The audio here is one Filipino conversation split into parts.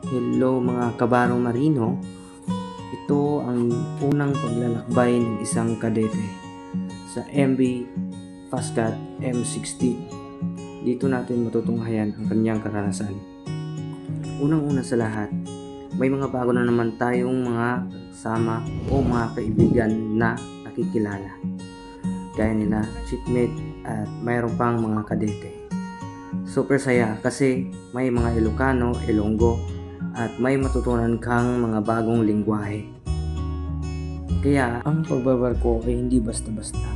Hello mga kabarong marino, ito ang unang paglalakbay ng isang kadete sa MV Fastcat M16. Dito natin matutunghayan ang kanyang karanasan. Unang-una sa lahat, may mga bago na naman tayong mga kasama o mga kaibigan na nakikilala. Gaya nila, seatmate at mayroon pang mga kadete. Super saya kasi may mga Ilocano, Ilonggo at may matutunan kang mga bagong lingwahe. Kaya ang pagbabarko ay hindi basta-basta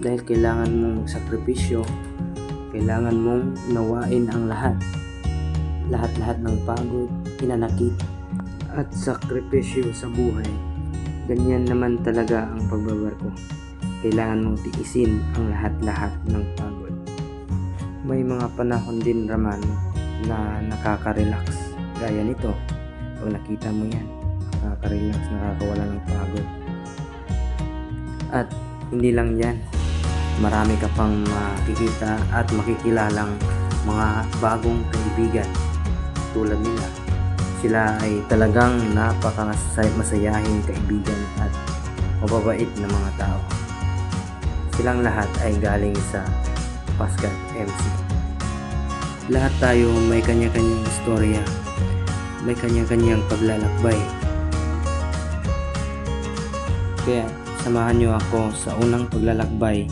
dahil kailangan mong magsakripisyo, kailangan mong nawain ang lahat-lahat ng pagod, hinanakit at sakripisyo sa buhay. Ganyan naman talaga ang pagbabarko. Kailangan mong tiisin ang lahat-lahat ng pagod. May mga panahon din raman na nakaka-relax. Gaya nito, pag nakita mo yan, nakaka-relax, nakakawala ng pagod. At hindi lang yan, marami ka pang makikita at makikilalang mga bagong kaibigan tulad nila. Sila ay talagang napaka-masayahing kaibigan at mababait na mga tao. Silang lahat ay galing sa Fastcat MC. Lahat tayo may kanya-kanyang istorya, may kanya-kanyang paglalakbay. Kaya samahan nyo ako sa unang paglalakbay,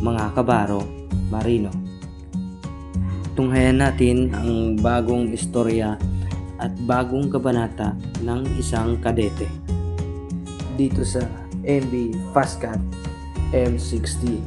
mga kabaro marino. Tunghayan natin ang bagong istorya at bagong kabanata ng isang kadete dito sa MV Fastcat M16.